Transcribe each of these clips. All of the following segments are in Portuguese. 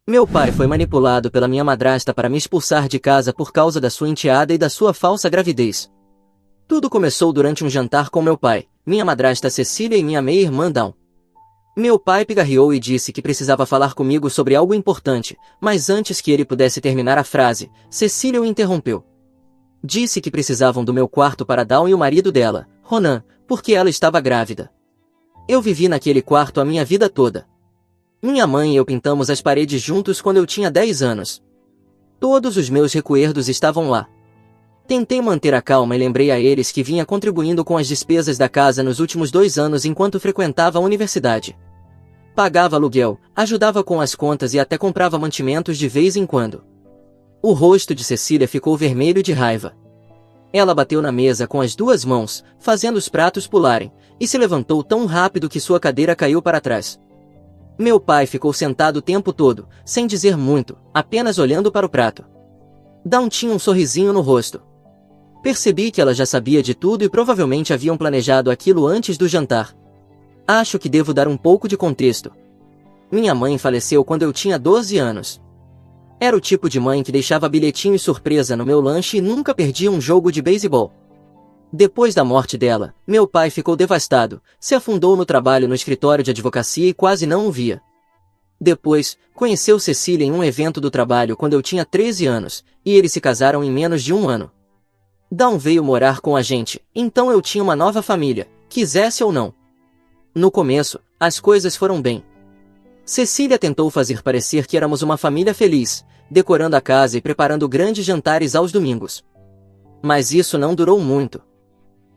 Meu pai foi manipulado pela minha madrasta para me expulsar de casa por causa da sua enteada e da sua falsa gravidez. Tudo começou durante um jantar com meu pai, minha madrasta Cecília e minha meia-irmã Dawn. Meu pai pigarreou e disse que precisava falar comigo sobre algo importante, mas antes que ele pudesse terminar a frase, Cecília o interrompeu. Disse que precisavam do meu quarto para Dawn e o marido dela, Ronan, porque ela estava grávida. Eu vivi naquele quarto a minha vida toda. Minha mãe e eu pintamos as paredes juntos quando eu tinha 10 anos. Todos os meus recuerdos estavam lá. Tentei manter a calma e lembrei a eles que vinha contribuindo com as despesas da casa nos últimos 2 anos enquanto frequentava a universidade. Pagava aluguel, ajudava com as contas e até comprava mantimentos de vez em quando. O rosto de Cecília ficou vermelho de raiva. Ela bateu na mesa com as 2 mãos, fazendo os pratos pularem, e se levantou tão rápido que sua cadeira caiu para trás. Meu pai ficou sentado o tempo todo, sem dizer muito, apenas olhando para o prato. Dawn tinha um sorrisinho no rosto. Percebi que ela já sabia de tudo e provavelmente haviam planejado aquilo antes do jantar. Acho que devo dar um pouco de contexto. Minha mãe faleceu quando eu tinha 12 anos. Era o tipo de mãe que deixava bilhetinho surpresa no meu lanche e nunca perdia um jogo de beisebol. Depois da morte dela, meu pai ficou devastado, se afundou no trabalho no escritório de advocacia e quase não o via. Depois, conheceu Cecília em um evento do trabalho quando eu tinha 13 anos, e eles se casaram em menos de um ano. Dawn veio morar com a gente, então eu tinha uma nova família, quisesse ou não. No começo, as coisas foram bem. Cecília tentou fazer parecer que éramos uma família feliz, decorando a casa e preparando grandes jantares aos domingos. Mas isso não durou muito.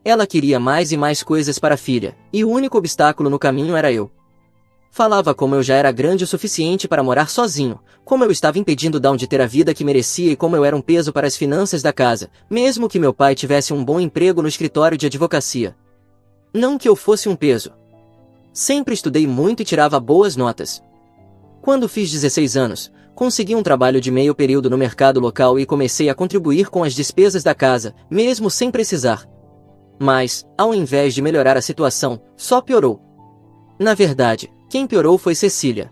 Ela queria mais e mais coisas para a filha, e o único obstáculo no caminho era eu. Falava como eu já era grande o suficiente para morar sozinho, como eu estava impedindo Dawn de ter a vida que merecia e como eu era um peso para as finanças da casa, mesmo que meu pai tivesse um bom emprego no escritório de advocacia. Não que eu fosse um peso. Sempre estudei muito e tirava boas notas. Quando fiz 16 anos, consegui um trabalho de meio período no mercado local e comecei a contribuir com as despesas da casa, mesmo sem precisar. Mas, ao invés de melhorar a situação, só piorou. Na verdade, quem piorou foi Cecília.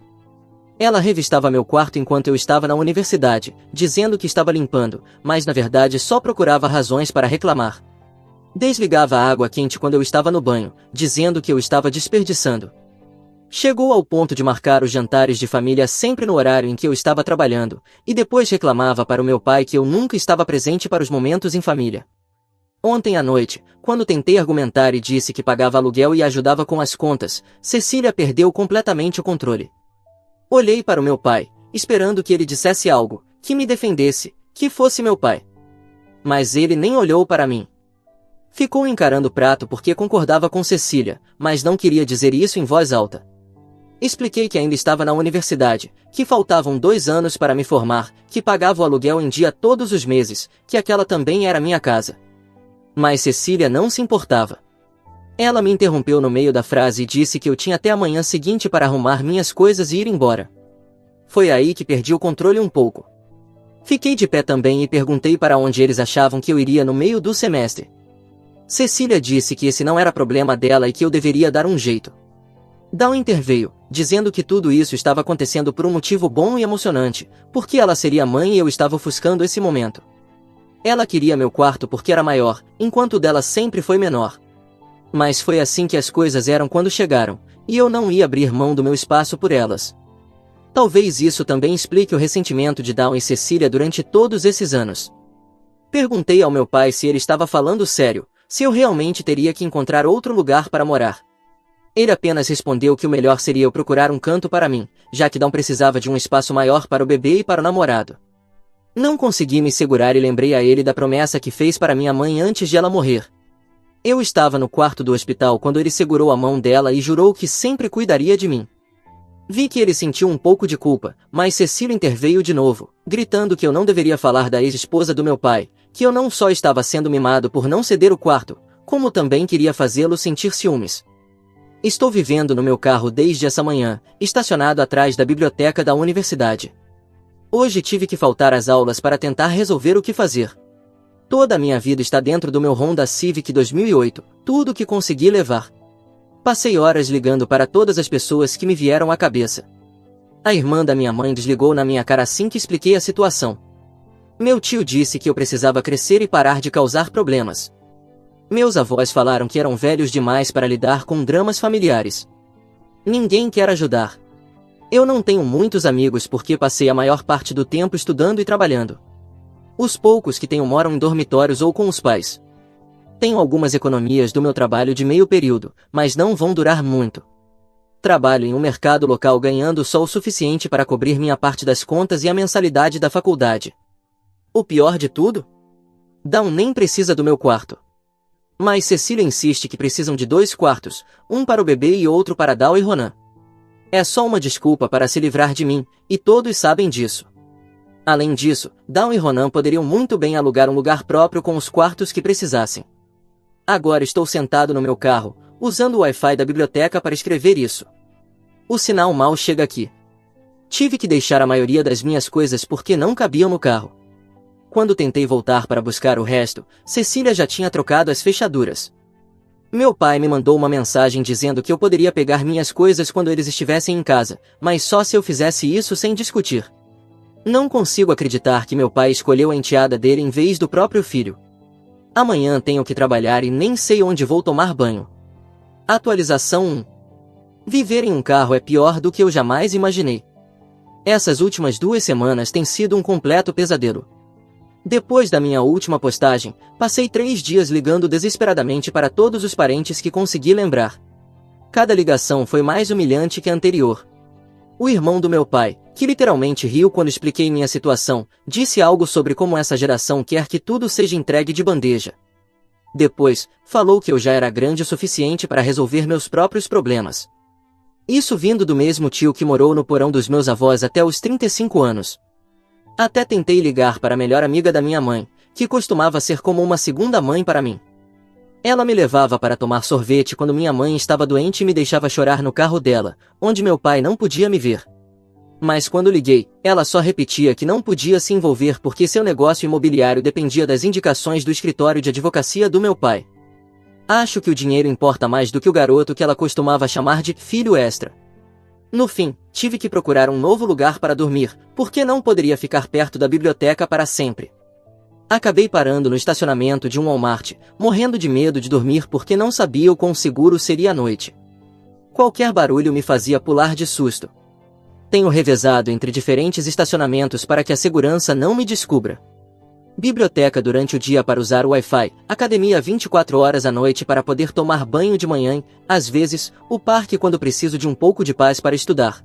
Ela revistava meu quarto enquanto eu estava na universidade, dizendo que estava limpando, mas na verdade só procurava razões para reclamar. Desligava a água quente quando eu estava no banho, dizendo que eu estava desperdiçando. Chegou ao ponto de marcar os jantares de família sempre no horário em que eu estava trabalhando, e depois reclamava para o meu pai que eu nunca estava presente para os momentos em família. Ontem à noite, quando tentei argumentar e disse que pagava aluguel e ajudava com as contas, Cecília perdeu completamente o controle. Olhei para o meu pai, esperando que ele dissesse algo, que me defendesse, que fosse meu pai. Mas ele nem olhou para mim. Ficou encarando o prato porque concordava com Cecília, mas não queria dizer isso em voz alta. Expliquei que ainda estava na universidade, que faltavam 2 anos para me formar, que pagava o aluguel em dia todos os meses, que aquela também era minha casa. Mas Cecília não se importava. Ela me interrompeu no meio da frase e disse que eu tinha até a manhã seguinte para arrumar minhas coisas e ir embora. Foi aí que perdi o controle um pouco. Fiquei de pé também e perguntei para onde eles achavam que eu iria no meio do semestre. Cecília disse que esse não era problema dela e que eu deveria dar um jeito. Dawn interveio, dizendo que tudo isso estava acontecendo por um motivo bom e emocionante, porque ela seria mãe e eu estava ofuscando esse momento. Ela queria meu quarto porque era maior, enquanto o dela sempre foi menor. Mas foi assim que as coisas eram quando chegaram, e eu não ia abrir mão do meu espaço por elas. Talvez isso também explique o ressentimento de Dawn e Cecília durante todos esses anos. Perguntei ao meu pai se ele estava falando sério, se eu realmente teria que encontrar outro lugar para morar. Ele apenas respondeu que o melhor seria eu procurar um canto para mim, já que Dawn precisava de um espaço maior para o bebê e para o namorado. Não consegui me segurar e lembrei a ele da promessa que fez para minha mãe antes de ela morrer. Eu estava no quarto do hospital quando ele segurou a mão dela e jurou que sempre cuidaria de mim. Vi que ele sentiu um pouco de culpa, mas Cecília interveio de novo, gritando que eu não deveria falar da ex-esposa do meu pai, que eu não só estava sendo mimado por não ceder o quarto, como também queria fazê-lo sentir ciúmes. Estou vivendo no meu carro desde essa manhã, estacionado atrás da biblioteca da universidade. Hoje tive que faltar às aulas para tentar resolver o que fazer. Toda a minha vida está dentro do meu Honda Civic 2008, tudo o que consegui levar. Passei horas ligando para todas as pessoas que me vieram à cabeça. A irmã da minha mãe desligou na minha cara assim que expliquei a situação. Meu tio disse que eu precisava crescer e parar de causar problemas. Meus avós falaram que eram velhos demais para lidar com dramas familiares. Ninguém quer ajudar. Eu não tenho muitos amigos porque passei a maior parte do tempo estudando e trabalhando. Os poucos que tenho moram em dormitórios ou com os pais. Tenho algumas economias do meu trabalho de meio período, mas não vão durar muito. Trabalho em um mercado local ganhando só o suficiente para cobrir minha parte das contas e a mensalidade da faculdade. O pior de tudo? Dawn nem precisa do meu quarto. Mas Cecília insiste que precisam de 2 quartos, um para o bebê e outro para Dawn e Ronan. É só uma desculpa para se livrar de mim, e todos sabem disso. Além disso, Dawn e Ronan poderiam muito bem alugar um lugar próprio com os quartos que precisassem. Agora estou sentado no meu carro, usando o Wi-Fi da biblioteca para escrever isso. O sinal mal chega aqui. Tive que deixar a maioria das minhas coisas porque não cabiam no carro. Quando tentei voltar para buscar o resto, Cecília já tinha trocado as fechaduras. Meu pai me mandou uma mensagem dizendo que eu poderia pegar minhas coisas quando eles estivessem em casa, mas só se eu fizesse isso sem discutir. Não consigo acreditar que meu pai escolheu a enteada dele em vez do próprio filho. Amanhã tenho que trabalhar e nem sei onde vou tomar banho. Atualização 1. Viver em um carro é pior do que eu jamais imaginei. Essas últimas 2 semanas têm sido um completo pesadelo. Depois da minha última postagem, passei 3 dias ligando desesperadamente para todos os parentes que consegui lembrar. Cada ligação foi mais humilhante que a anterior. O irmão do meu pai, que literalmente riu quando expliquei minha situação, disse algo sobre como essa geração quer que tudo seja entregue de bandeja. Depois, falou que eu já era grande o suficiente para resolver meus próprios problemas. Isso vindo do mesmo tio que morou no porão dos meus avós até os 35 anos. Até tentei ligar para a melhor amiga da minha mãe, que costumava ser como uma segunda mãe para mim. Ela me levava para tomar sorvete quando minha mãe estava doente e me deixava chorar no carro dela, onde meu pai não podia me ver. Mas quando liguei, ela só repetia que não podia se envolver porque seu negócio imobiliário dependia das indicações do escritório de advocacia do meu pai. Acho que o dinheiro importa mais do que o garoto que ela costumava chamar de filho extra. No fim, tive que procurar um novo lugar para dormir, porque não poderia ficar perto da biblioteca para sempre. Acabei parando no estacionamento de um Walmart, morrendo de medo de dormir porque não sabia o quão seguro seria a noite. Qualquer barulho me fazia pular de susto. Tenho revezado entre diferentes estacionamentos para que a segurança não me descubra. Biblioteca durante o dia para usar o Wi-Fi, academia 24 horas à noite para poder tomar banho de manhã, às vezes, o parque quando preciso de um pouco de paz para estudar.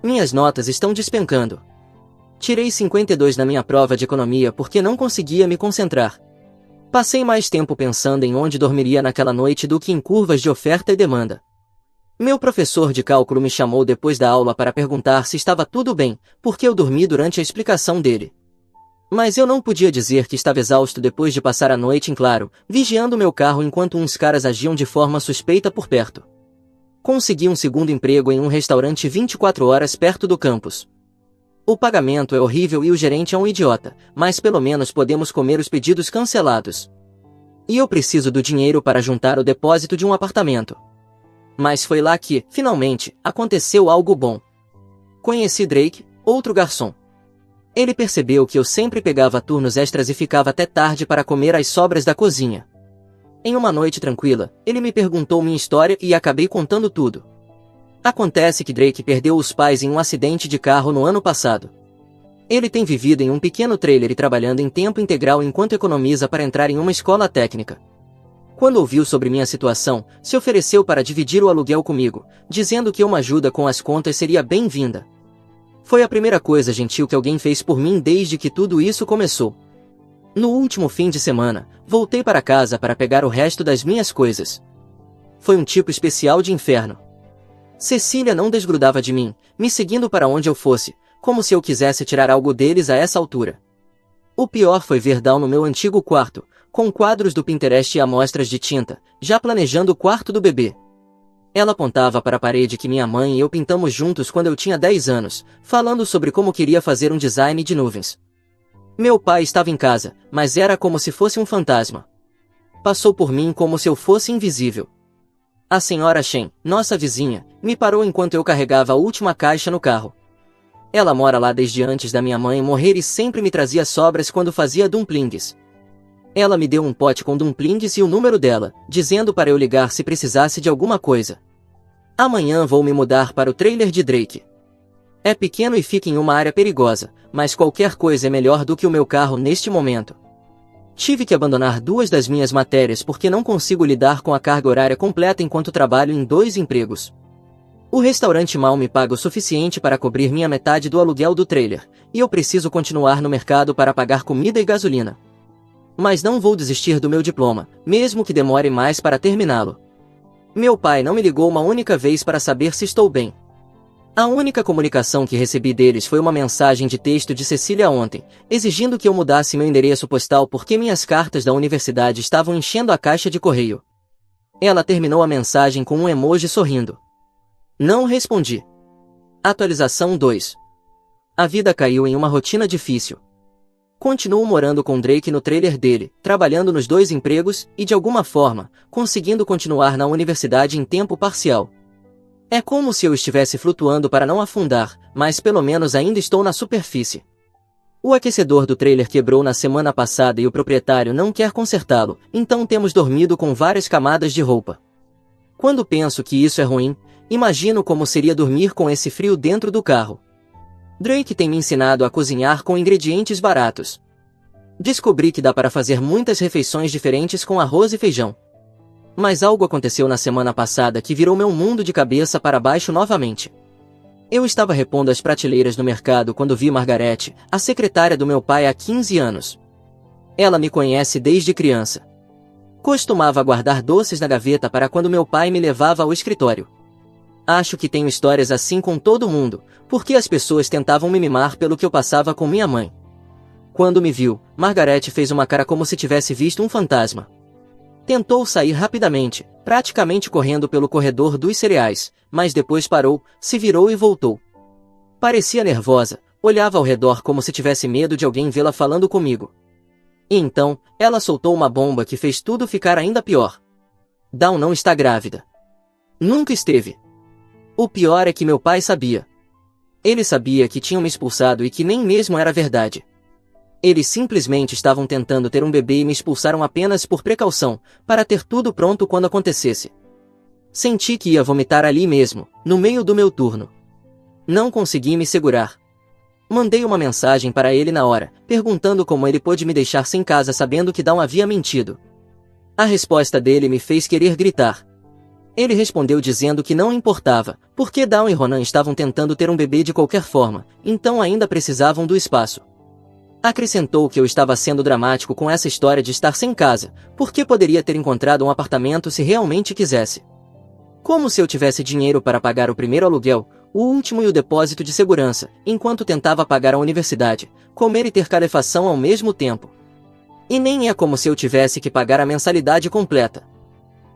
Minhas notas estão despencando. Tirei 52 na minha prova de economia porque não conseguia me concentrar. Passei mais tempo pensando em onde dormiria naquela noite do que em curvas de oferta e demanda. Meu professor de cálculo me chamou depois da aula para perguntar se estava tudo bem, porque eu dormi durante a explicação dele. Mas eu não podia dizer que estava exausto depois de passar a noite em claro, vigiando meu carro enquanto uns caras agiam de forma suspeita por perto. Consegui um segundo emprego em um restaurante 24 horas perto do campus. O pagamento é horrível e o gerente é um idiota, mas pelo menos podemos comer os pedidos cancelados. E eu preciso do dinheiro para juntar o depósito de um apartamento. Mas foi lá que, finalmente, aconteceu algo bom. Conheci Drake, outro garçom. Ele percebeu que eu sempre pegava turnos extras e ficava até tarde para comer as sobras da cozinha. Em uma noite tranquila, ele me perguntou minha história e acabei contando tudo. Acontece que Drake perdeu os pais em um acidente de carro no ano passado. Ele tem vivido em um pequeno trailer e trabalhando em tempo integral enquanto economiza para entrar em uma escola técnica. Quando ouviu sobre minha situação, se ofereceu para dividir o aluguel comigo, dizendo que uma ajuda com as contas seria bem-vinda. Foi a primeira coisa gentil que alguém fez por mim desde que tudo isso começou. No último fim de semana, voltei para casa para pegar o resto das minhas coisas. Foi um tipo especial de inferno. Cecília não desgrudava de mim, me seguindo para onde eu fosse, como se eu quisesse tirar algo deles a essa altura. O pior foi ver Dawn no meu antigo quarto, com quadros do Pinterest e amostras de tinta, já planejando o quarto do bebê. Ela apontava para a parede que minha mãe e eu pintamos juntos quando eu tinha 10 anos, falando sobre como queria fazer um design de nuvens. Meu pai estava em casa, mas era como se fosse um fantasma. Passou por mim como se eu fosse invisível. A senhora Shen, nossa vizinha, me parou enquanto eu carregava a última caixa no carro. Ela mora lá desde antes da minha mãe morrer e sempre me trazia sobras quando fazia dumplings. Ela me deu um pote com dumplings e o número dela, dizendo para eu ligar se precisasse de alguma coisa. Amanhã vou me mudar para o trailer de Drake. É pequeno e fica em uma área perigosa, mas qualquer coisa é melhor do que o meu carro neste momento. Tive que abandonar 2 das minhas matérias porque não consigo lidar com a carga horária completa enquanto trabalho em 2 empregos. O restaurante mal me paga o suficiente para cobrir minha metade do aluguel do trailer, e eu preciso continuar no mercado para pagar comida e gasolina. Mas não vou desistir do meu diploma, mesmo que demore mais para terminá-lo. Meu pai não me ligou uma única vez para saber se estou bem. A única comunicação que recebi deles foi uma mensagem de texto de Cecília ontem, exigindo que eu mudasse meu endereço postal porque minhas cartas da universidade estavam enchendo a caixa de correio. Ela terminou a mensagem com um emoji sorrindo. Não respondi. Atualização 2. A vida caiu em uma rotina difícil. Continuo morando com Drake no trailer dele, trabalhando nos 2 empregos e, de alguma forma, conseguindo continuar na universidade em tempo parcial. É como se eu estivesse flutuando para não afundar, mas pelo menos ainda estou na superfície. O aquecedor do trailer quebrou na semana passada e o proprietário não quer consertá-lo, então temos dormido com várias camadas de roupa. Quando penso que isso é ruim, imagino como seria dormir com esse frio dentro do carro. Drake tem me ensinado a cozinhar com ingredientes baratos. Descobri que dá para fazer muitas refeições diferentes com arroz e feijão. Mas algo aconteceu na semana passada que virou meu mundo de cabeça para baixo novamente. Eu estava repondo as prateleiras no mercado quando vi Margarete, a secretária do meu pai há 15 anos. Ela me conhece desde criança. Costumava guardar doces na gaveta para quando meu pai me levava ao escritório. Acho que tenho histórias assim com todo mundo, porque as pessoas tentavam me mimar pelo que eu passava com minha mãe. Quando me viu, Margarete fez uma cara como se tivesse visto um fantasma. Tentou sair rapidamente, praticamente correndo pelo corredor dos cereais, mas depois parou, se virou e voltou. Parecia nervosa, olhava ao redor como se tivesse medo de alguém vê-la falando comigo. E então, ela soltou uma bomba que fez tudo ficar ainda pior. Dawn não está grávida. Nunca esteve. O pior é que meu pai sabia. Ele sabia que tinham me expulsado e que nem mesmo era verdade. Eles simplesmente estavam tentando ter um bebê e me expulsaram apenas por precaução, para ter tudo pronto quando acontecesse. Senti que ia vomitar ali mesmo, no meio do meu turno. Não consegui me segurar. Mandei uma mensagem para ele na hora, perguntando como ele pôde me deixar sem casa sabendo que Dawn havia mentido. A resposta dele me fez querer gritar. Ele respondeu dizendo que não importava, porque Dawn e Ronan estavam tentando ter um bebê de qualquer forma, então ainda precisavam do espaço. Acrescentou que eu estava sendo dramático com essa história de estar sem casa, porque poderia ter encontrado um apartamento se realmente quisesse. Como se eu tivesse dinheiro para pagar o primeiro aluguel, o último e o depósito de segurança, enquanto tentava pagar a universidade, comer e ter calefação ao mesmo tempo. E nem é como se eu tivesse que pagar a mensalidade completa.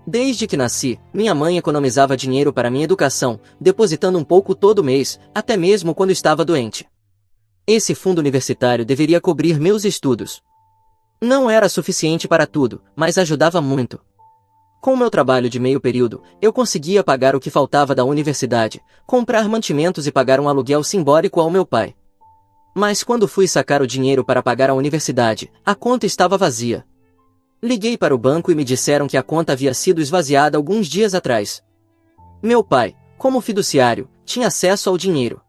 Desde que nasci, minha mãe economizava dinheiro para minha educação, depositando um pouco todo mês, até mesmo quando estava doente. Esse fundo universitário deveria cobrir meus estudos. Não era suficiente para tudo, mas ajudava muito. Com meu trabalho de meio período, eu conseguia pagar o que faltava da universidade, comprar mantimentos e pagar um aluguel simbólico ao meu pai. Mas quando fui sacar o dinheiro para pagar a universidade, a conta estava vazia. Liguei para o banco e me disseram que a conta havia sido esvaziada alguns dias atrás. Meu pai, como fiduciário, tinha acesso ao dinheiro.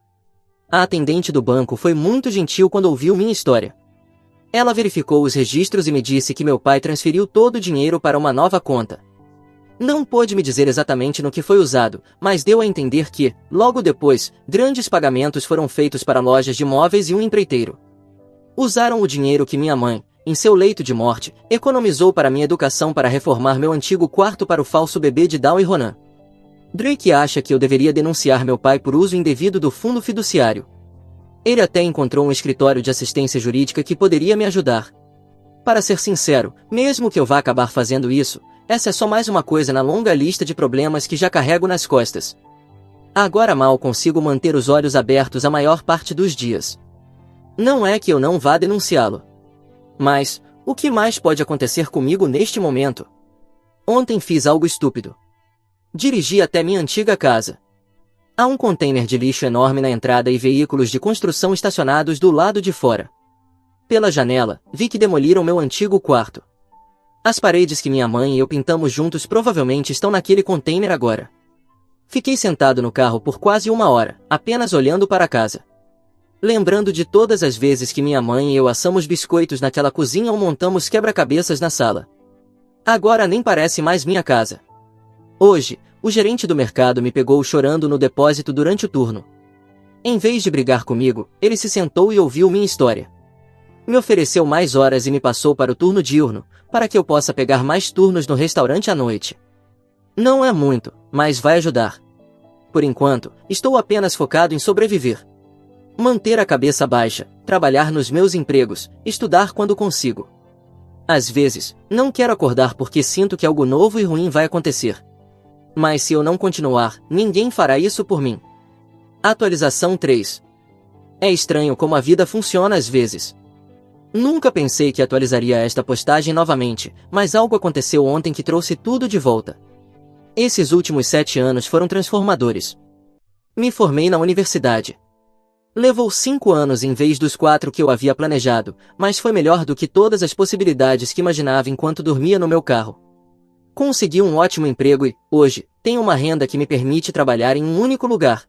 A atendente do banco foi muito gentil quando ouviu minha história. Ela verificou os registros e me disse que meu pai transferiu todo o dinheiro para uma nova conta. Não pôde me dizer exatamente no que foi usado, mas deu a entender que, logo depois, grandes pagamentos foram feitos para lojas de móveis e um empreiteiro. Usaram o dinheiro que minha mãe, em seu leito de morte, economizou para minha educação para reformar meu antigo quarto para o falso bebê de Dawn e Ronan. Drake acha que eu deveria denunciar meu pai por uso indevido do fundo fiduciário. Ele até encontrou um escritório de assistência jurídica que poderia me ajudar. Para ser sincero, mesmo que eu vá acabar fazendo isso, essa é só mais uma coisa na longa lista de problemas que já carrego nas costas. Agora mal consigo manter os olhos abertos a maior parte dos dias. Não é que eu não vá denunciá-lo. Mas, o que mais pode acontecer comigo neste momento? Ontem fiz algo estúpido. Dirigi até minha antiga casa. Há um container de lixo enorme na entrada e veículos de construção estacionados do lado de fora. Pela janela, vi que demoliram meu antigo quarto. As paredes que minha mãe e eu pintamos juntos provavelmente estão naquele container agora. Fiquei sentado no carro por quase 1 hora, apenas olhando para a casa. Lembrando de todas as vezes que minha mãe e eu assamos biscoitos naquela cozinha ou montamos quebra-cabeças na sala. Agora nem parece mais minha casa. Hoje, o gerente do mercado me pegou chorando no depósito durante o turno. Em vez de brigar comigo, ele se sentou e ouviu minha história. Me ofereceu mais horas e me passou para o turno diurno, para que eu possa pegar mais turnos no restaurante à noite. Não é muito, mas vai ajudar. Por enquanto, estou apenas focado em sobreviver. Manter a cabeça baixa, trabalhar nos meus empregos, estudar quando consigo. Às vezes, não quero acordar porque sinto que algo novo e ruim vai acontecer. Mas se eu não continuar, ninguém fará isso por mim. Atualização 3. É estranho como a vida funciona às vezes. Nunca pensei que atualizaria esta postagem novamente, mas algo aconteceu ontem que trouxe tudo de volta. Esses últimos 7 anos foram transformadores. Me formei na universidade. Levou 5 anos em vez dos 4 que eu havia planejado, mas foi melhor do que todas as possibilidades que imaginava enquanto dormia no meu carro. Consegui um ótimo emprego e, hoje, tenho uma renda que me permite trabalhar em um único lugar.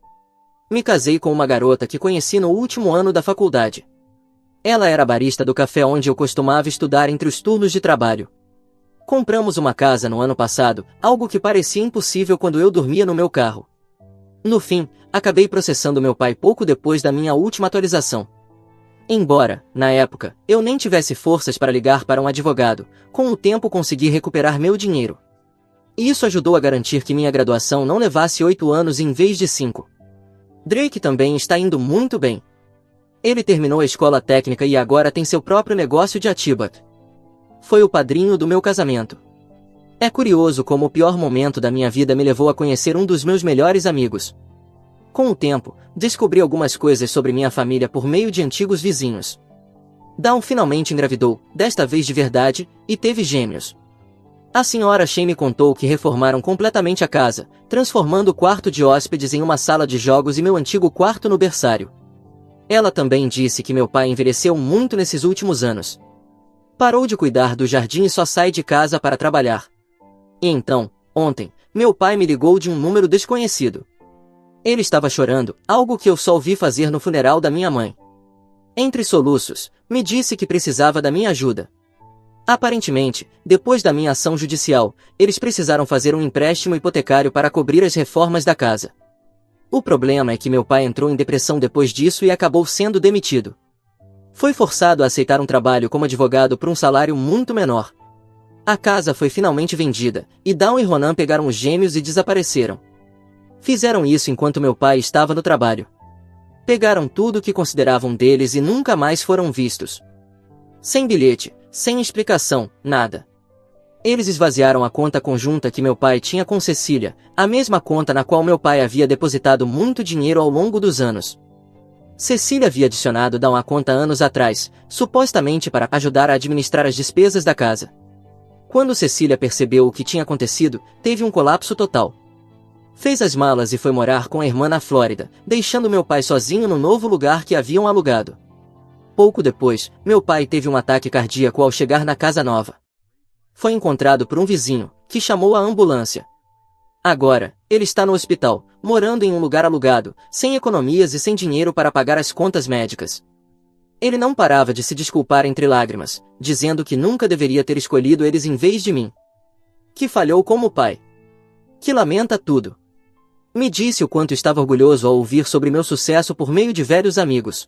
Me casei com uma garota que conheci no último ano da faculdade. Ela era barista do café onde eu costumava estudar entre os turnos de trabalho. Compramos uma casa no ano passado, algo que parecia impossível quando eu dormia no meu carro. No fim, acabei processando meu pai pouco depois da minha última atualização. Embora, na época, eu nem tivesse forças para ligar para um advogado, com o tempo consegui recuperar meu dinheiro. Isso ajudou a garantir que minha graduação não levasse 8 anos em vez de 5. Drake também está indo muito bem. Ele terminou a escola técnica e agora tem seu próprio negócio de Atibat. Foi o padrinho do meu casamento. É curioso como o pior momento da minha vida me levou a conhecer um dos meus melhores amigos. Com o tempo, descobri algumas coisas sobre minha família por meio de antigos vizinhos. Dawn finalmente engravidou, desta vez de verdade, e teve gêmeos. A senhora Shane me contou que reformaram completamente a casa, transformando o quarto de hóspedes em uma sala de jogos e meu antigo quarto no berçário. Ela também disse que meu pai envelheceu muito nesses últimos anos. Parou de cuidar do jardim e só sai de casa para trabalhar. E então, ontem, meu pai me ligou de um número desconhecido. Ele estava chorando, algo que eu só ouvi fazer no funeral da minha mãe. Entre soluços, me disse que precisava da minha ajuda. Aparentemente, depois da minha ação judicial, eles precisaram fazer um empréstimo hipotecário para cobrir as reformas da casa. O problema é que meu pai entrou em depressão depois disso e acabou sendo demitido. Foi forçado a aceitar um trabalho como advogado por um salário muito menor. A casa foi finalmente vendida, e Dawn e Ronan pegaram os gêmeos e desapareceram. Fizeram isso enquanto meu pai estava no trabalho. Pegaram tudo o que consideravam deles e nunca mais foram vistos. Sem bilhete, sem explicação, nada. Eles esvaziaram a conta conjunta que meu pai tinha com Cecília, a mesma conta na qual meu pai havia depositado muito dinheiro ao longo dos anos. Cecília havia adicionado Dawn à conta anos atrás, supostamente para ajudar a administrar as despesas da casa. Quando Cecília percebeu o que tinha acontecido, teve um colapso total. Fez as malas e foi morar com a irmã na Flórida, deixando meu pai sozinho no novo lugar que haviam alugado. Pouco depois, meu pai teve um ataque cardíaco ao chegar na casa nova. Foi encontrado por um vizinho, que chamou a ambulância. Agora, ele está no hospital, morando em um lugar alugado, sem economias e sem dinheiro para pagar as contas médicas. Ele não parava de se desculpar entre lágrimas, dizendo que nunca deveria ter escolhido eles em vez de mim. Que falhou como pai. Que lamenta tudo. Me disse o quanto estava orgulhoso ao ouvir sobre meu sucesso por meio de velhos amigos.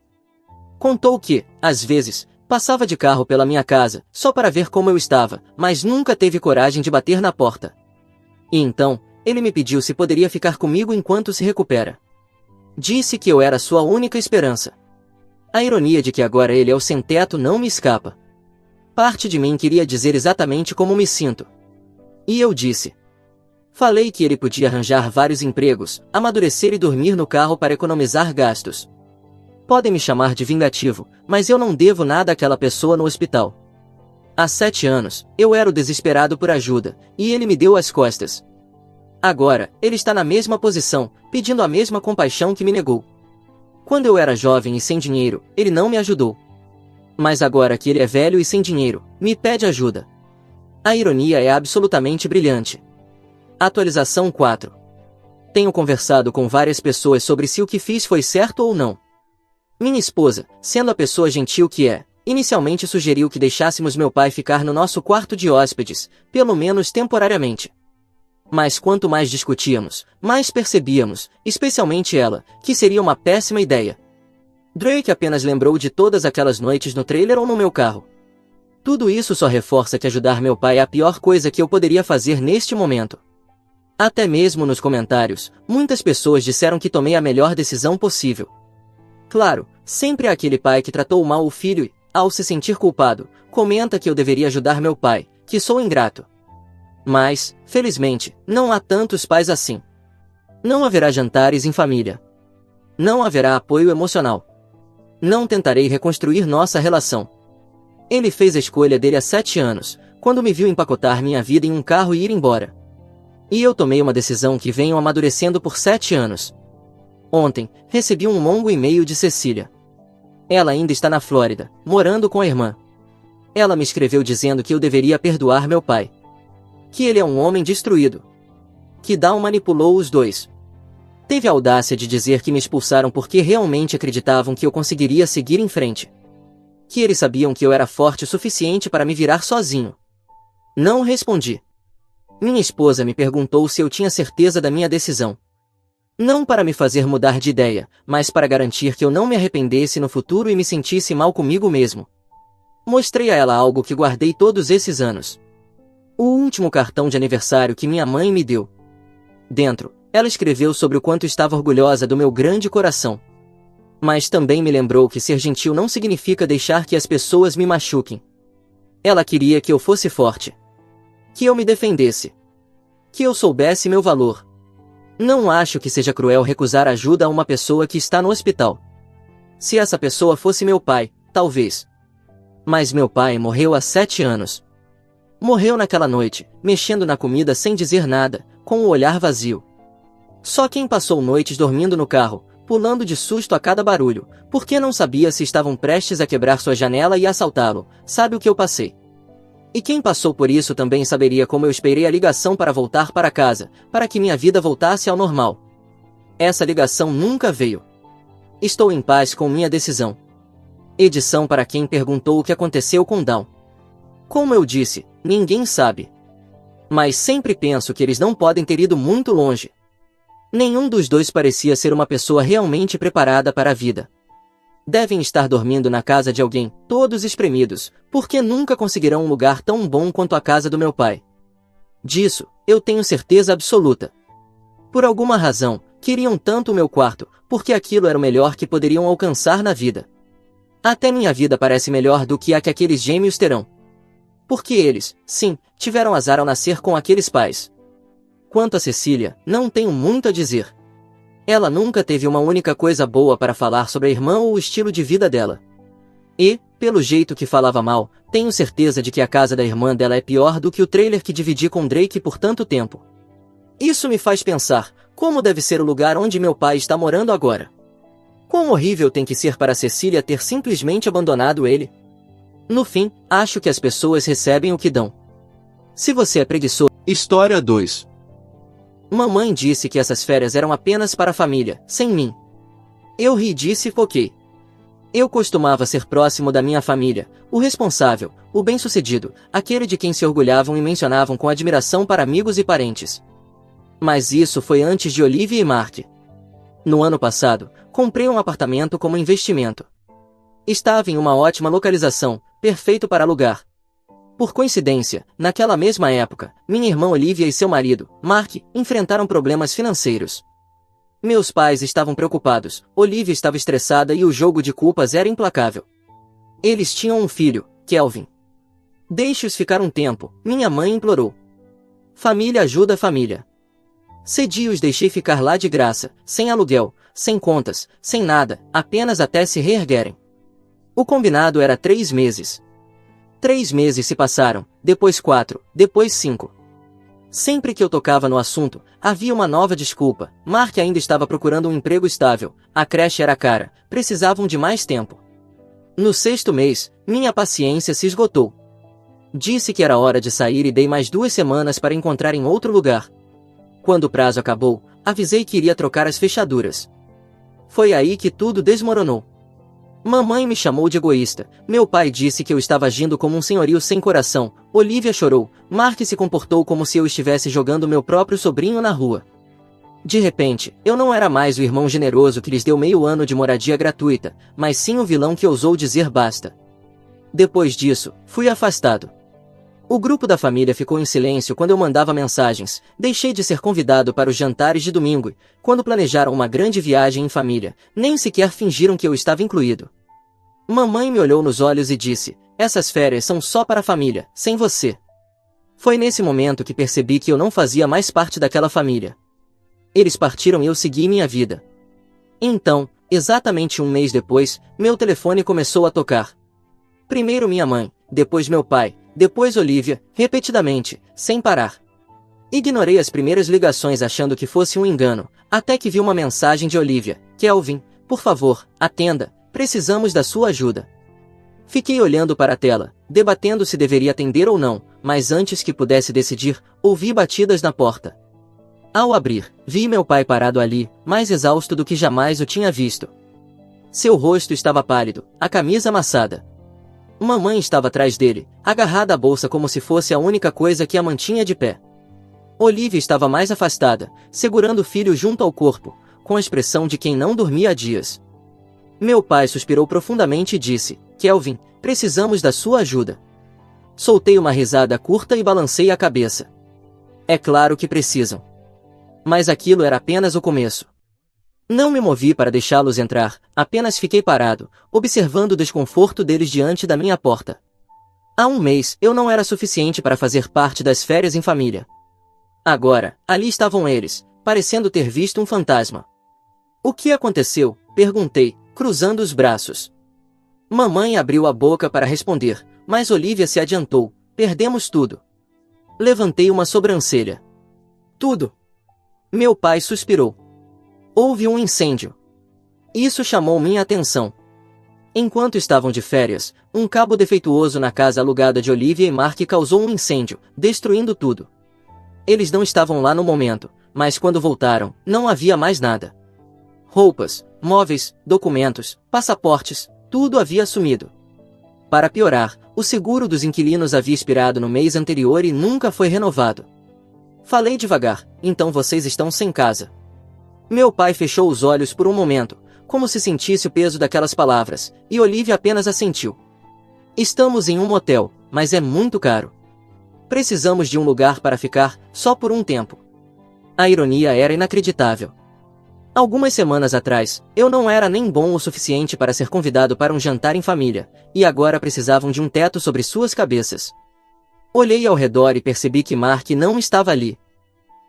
Contou que, às vezes, passava de carro pela minha casa, só para ver como eu estava, mas nunca teve coragem de bater na porta. E então, ele me pediu se poderia ficar comigo enquanto se recupera. Disse que eu era sua única esperança. A ironia de que agora ele é o sem-teto não me escapa. Parte de mim queria dizer exatamente como me sinto. E eu disse. Falei que ele podia arranjar vários empregos, amadurecer e dormir no carro para economizar gastos. Podem me chamar de vingativo, mas eu não devo nada àquela pessoa no hospital. Há 7 anos, eu era o desesperado por ajuda, e ele me deu as costas. Agora, ele está na mesma posição, pedindo a mesma compaixão que me negou. Quando eu era jovem e sem dinheiro, ele não me ajudou. Mas agora que ele é velho e sem dinheiro, me pede ajuda. A ironia é absolutamente brilhante. Atualização 4. Tenho conversado com várias pessoas sobre se o que fiz foi certo ou não. Minha esposa, sendo a pessoa gentil que é, inicialmente sugeriu que deixássemos meu pai ficar no nosso quarto de hóspedes, pelo menos temporariamente. Mas quanto mais discutíamos, mais percebíamos, especialmente ela, que seria uma péssima ideia. Drake apenas lembrou de todas aquelas noites no trailer ou no meu carro. Tudo isso só reforça que ajudar meu pai é a pior coisa que eu poderia fazer neste momento. Até mesmo nos comentários, muitas pessoas disseram que tomei a melhor decisão possível. Claro, sempre há aquele pai que tratou mal o filho e, ao se sentir culpado, comenta que eu deveria ajudar meu pai, que sou ingrato. Mas, felizmente, não há tantos pais assim. Não haverá jantares em família. Não haverá apoio emocional. Não tentarei reconstruir nossa relação. Ele fez a escolha dele há 7 anos, quando me viu empacotar minha vida em um carro e ir embora. E eu tomei uma decisão que venho amadurecendo por 7 anos. Ontem, recebi um longo e-mail de Cecília. Ela ainda está na Flórida, morando com a irmã. Ela me escreveu dizendo que eu deveria perdoar meu pai. Que ele é um homem destruído. Que Dawn manipulou os dois. Teve a audácia de dizer que me expulsaram porque realmente acreditavam que eu conseguiria seguir em frente. Que eles sabiam que eu era forte o suficiente para me virar sozinho. Não respondi. Minha esposa me perguntou se eu tinha certeza da minha decisão. Não para me fazer mudar de ideia, mas para garantir que eu não me arrependesse no futuro e me sentisse mal comigo mesmo. Mostrei a ela algo que guardei todos esses anos. O último cartão de aniversário que minha mãe me deu. Dentro, ela escreveu sobre o quanto estava orgulhosa do meu grande coração. Mas também me lembrou que ser gentil não significa deixar que as pessoas me machuquem. Ela queria que eu fosse forte. Que eu me defendesse. Que eu soubesse meu valor. Não acho que seja cruel recusar ajuda a uma pessoa que está no hospital. Se essa pessoa fosse meu pai, talvez. Mas meu pai morreu há 7 anos. Morreu naquela noite, mexendo na comida sem dizer nada, com o olhar vazio. Só quem passou noites dormindo no carro, pulando de susto a cada barulho, porque não sabia se estavam prestes a quebrar sua janela e assaltá-lo, sabe o que eu passei. E quem passou por isso também saberia como eu esperei a ligação para voltar para casa, para que minha vida voltasse ao normal. Essa ligação nunca veio. Estou em paz com minha decisão. Edição para quem perguntou o que aconteceu com Dawn. Como eu disse, ninguém sabe. Mas sempre penso que eles não podem ter ido muito longe. Nenhum dos dois parecia ser uma pessoa realmente preparada para a vida. Devem estar dormindo na casa de alguém, todos espremidos, porque nunca conseguirão um lugar tão bom quanto a casa do meu pai. Disso, eu tenho certeza absoluta. Por alguma razão, queriam tanto o meu quarto, porque aquilo era o melhor que poderiam alcançar na vida. Até minha vida parece melhor do que a que aqueles gêmeos terão. Porque eles, sim, tiveram azar ao nascer com aqueles pais. Quanto a Cecília, não tenho muito a dizer. Ela nunca teve uma única coisa boa para falar sobre a irmã ou o estilo de vida dela. E, pelo jeito que falava mal, tenho certeza de que a casa da irmã dela é pior do que o trailer que dividi com Drake por tanto tempo. Isso me faz pensar, como deve ser o lugar onde meu pai está morando agora. Quão horrível tem que ser para Cecília ter simplesmente abandonado ele. No fim, acho que as pessoas recebem o que dão. Se você é preguiçoso... História 2. Mamãe disse que essas férias eram apenas para a família, sem mim. Eu ri e disse ok. Eu costumava ser próximo da minha família, o responsável, o bem-sucedido, aquele de quem se orgulhavam e mencionavam com admiração para amigos e parentes. Mas isso foi antes de Olivia e Mark. No ano passado, comprei um apartamento como investimento. Estava em uma ótima localização, perfeito para alugar. Por coincidência, naquela mesma época, minha irmã Olivia e seu marido, Mark, enfrentaram problemas financeiros. Meus pais estavam preocupados, Olivia estava estressada e o jogo de culpas era implacável. Eles tinham um filho, Kelvin. Deixe-os ficar um tempo, minha mãe implorou. Família ajuda família. Cedi e os deixei ficar lá de graça, sem aluguel, sem contas, sem nada, apenas até se reerguerem. O combinado era 3 meses. 3 meses se passaram, depois 4, depois 5. Sempre que eu tocava no assunto, havia uma nova desculpa. Mark ainda estava procurando um emprego estável, a creche era cara, precisavam de mais tempo. No 6º mês, minha paciência se esgotou. Disse que era hora de sair e dei mais 2 semanas para encontrar em outro lugar. Quando o prazo acabou, avisei que iria trocar as fechaduras. Foi aí que tudo desmoronou. Mamãe me chamou de egoísta, meu pai disse que eu estava agindo como um senhorio sem coração, Olivia chorou, Mark se comportou como se eu estivesse jogando meu próprio sobrinho na rua. De repente, eu não era mais o irmão generoso que lhes deu meio ano de moradia gratuita, mas sim o vilão que ousou dizer basta. Depois disso, fui afastado. O grupo da família ficou em silêncio quando eu mandava mensagens, deixei de ser convidado para os jantares de domingo, e, quando planejaram uma grande viagem em família, nem sequer fingiram que eu estava incluído. Mamãe me olhou nos olhos e disse, essas férias são só para a família, sem você. Foi nesse momento que percebi que eu não fazia mais parte daquela família. Eles partiram e eu segui minha vida. Então, exatamente um mês depois, meu telefone começou a tocar. Primeiro minha mãe, depois meu pai, depois Olivia, repetidamente, sem parar. Ignorei as primeiras ligações achando que fosse um engano, até que vi uma mensagem de Olivia, Kelvin, por favor, atenda, precisamos da sua ajuda. Fiquei olhando para a tela, debatendo se deveria atender ou não, mas antes que pudesse decidir, ouvi batidas na porta. Ao abrir, vi meu pai parado ali, mais exausto do que jamais o tinha visto. Seu rosto estava pálido, a camisa amassada. Mamãe estava atrás dele, agarrada à bolsa como se fosse a única coisa que a mantinha de pé. Olivia estava mais afastada, segurando o filho junto ao corpo, com a expressão de quem não dormia há dias. Meu pai suspirou profundamente e disse, Kelvin, precisamos da sua ajuda. Soltei uma risada curta e balancei a cabeça. É claro que precisam. Mas aquilo era apenas o começo. Não me movi para deixá-los entrar, apenas fiquei parado, observando o desconforto deles diante da minha porta. Há um mês, eu não era suficiente para fazer parte das férias em família. Agora, ali estavam eles, parecendo ter visto um fantasma. O que aconteceu? Perguntei, cruzando os braços. Mamãe abriu a boca para responder, mas Olivia se adiantou, perdemos tudo. Levantei uma sobrancelha. Tudo. Meu pai suspirou. Houve um incêndio. Isso chamou minha atenção. Enquanto estavam de férias, um cabo defeituoso na casa alugada de Olivia e Mark causou um incêndio, destruindo tudo. Eles não estavam lá no momento, mas quando voltaram, não havia mais nada. Roupas, móveis, documentos, passaportes, tudo havia sumido. Para piorar, o seguro dos inquilinos havia expirado no mês anterior e nunca foi renovado. Falei devagar, então vocês estão sem casa. Meu pai fechou os olhos por um momento, como se sentisse o peso daquelas palavras, e Olivia apenas assentiu. Estamos em um motel, mas é muito caro. Precisamos de um lugar para ficar, só por um tempo. A ironia era inacreditável. Algumas semanas atrás, eu não era nem bom o suficiente para ser convidado para um jantar em família, e agora precisavam de um teto sobre suas cabeças. Olhei ao redor e percebi que Mark não estava ali.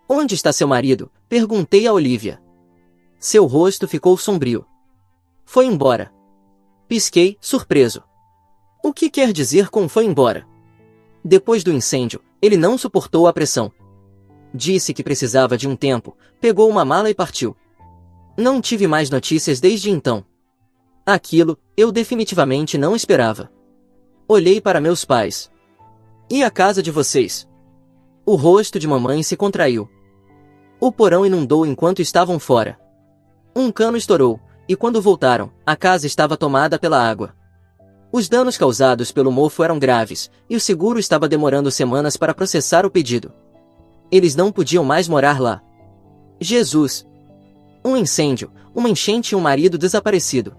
Onde está seu marido? Perguntei a Olivia. Seu rosto ficou sombrio. Foi embora. Pisquei, surpreso. O que quer dizer com foi embora? Depois do incêndio, ele não suportou a pressão. Disse que precisava de um tempo, pegou uma mala e partiu. Não tive mais notícias desde então. Aquilo, eu definitivamente não esperava. Olhei para meus pais. E a casa de vocês? O rosto de mamãe se contraiu. O porão inundou enquanto estavam fora. Um cano estourou, e quando voltaram, a casa estava tomada pela água. Os danos causados pelo mofo eram graves, e o seguro estava demorando semanas para processar o pedido. Eles não podiam mais morar lá. Jesus! Um incêndio, uma enchente e um marido desaparecido.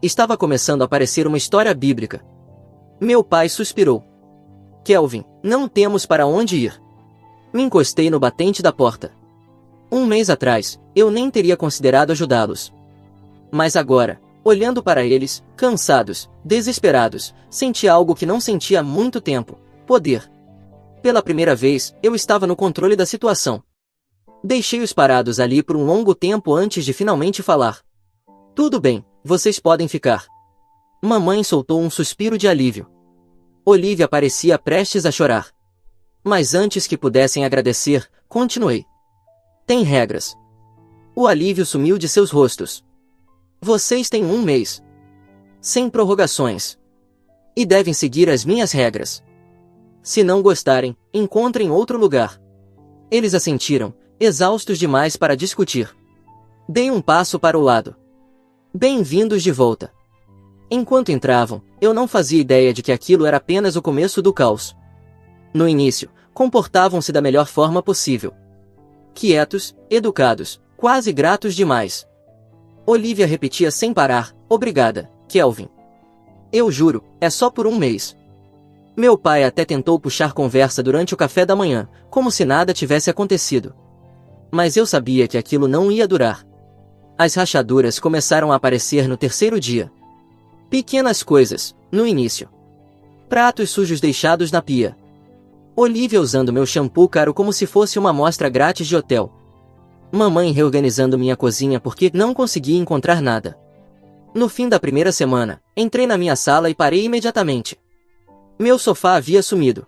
Estava começando a parecer uma história bíblica. Meu pai suspirou. Kelvin, não temos para onde ir. Me encostei no batente da porta. Um mês atrás, eu nem teria considerado ajudá-los. Mas agora, olhando para eles, cansados, desesperados, senti algo que não sentia há muito tempo: poder. Pela primeira vez, eu estava no controle da situação. Deixei-os parados ali por um longo tempo antes de finalmente falar. Tudo bem, vocês podem ficar. Mamãe soltou um suspiro de alívio. Olivia parecia prestes a chorar. Mas antes que pudessem agradecer, continuei. Tem regras. O alívio sumiu de seus rostos. Vocês têm 1 mês. Sem prorrogações. E devem seguir as minhas regras. Se não gostarem, encontrem outro lugar. Eles assentiram, exaustos demais para discutir. Dei um passo para o lado. Bem-vindos de volta. Enquanto entravam, eu não fazia ideia de que aquilo era apenas o começo do caos. No início, comportavam-se da melhor forma possível. Quietos, educados, quase gratos demais. Olivia repetia sem parar, obrigada, Kelvin. Eu juro, é só por 1 mês. Meu pai até tentou puxar conversa durante o café da manhã, como se nada tivesse acontecido. Mas eu sabia que aquilo não ia durar. As rachaduras começaram a aparecer no terceiro dia. Pequenas coisas, no início. Pratos sujos deixados na pia. Olivia usando meu shampoo caro como se fosse uma amostra grátis de hotel. Mamãe reorganizando minha cozinha porque não conseguia encontrar nada. No fim da primeira semana, entrei na minha sala e parei imediatamente. Meu sofá havia sumido.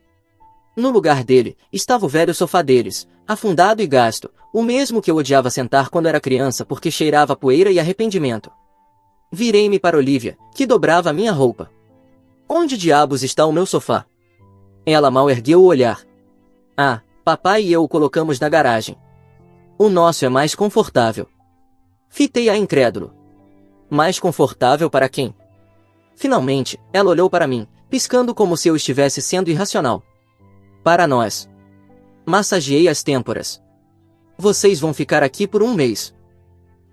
No lugar dele, estava o velho sofá deles, afundado e gasto, o mesmo que eu odiava sentar quando era criança porque cheirava poeira e arrependimento. Virei-me para Olivia, que dobrava a minha roupa. Onde diabos está o meu sofá? Ela mal ergueu o olhar. Ah, papai e eu o colocamos na garagem. O nosso é mais confortável. Fitei-a incrédulo. Mais confortável para quem? Finalmente, ela olhou para mim, piscando como se eu estivesse sendo irracional. Para nós. Massageei as têmporas. Vocês vão ficar aqui por 1 mês.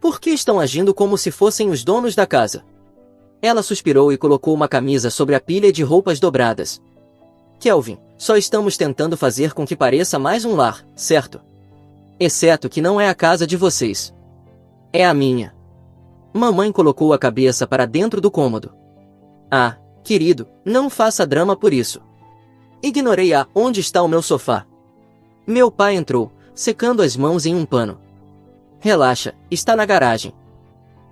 Por que estão agindo como se fossem os donos da casa? Ela suspirou e colocou uma camisa sobre a pilha de roupas dobradas. Kelvin, só estamos tentando fazer com que pareça mais um lar, certo? Exceto que não é a casa de vocês. É a minha. Mamãe colocou a cabeça para dentro do cômodo. Ah, querido, não faça drama por isso. Ignorei onde está o meu sofá. Meu pai entrou, secando as mãos em um pano. Relaxa, está na garagem.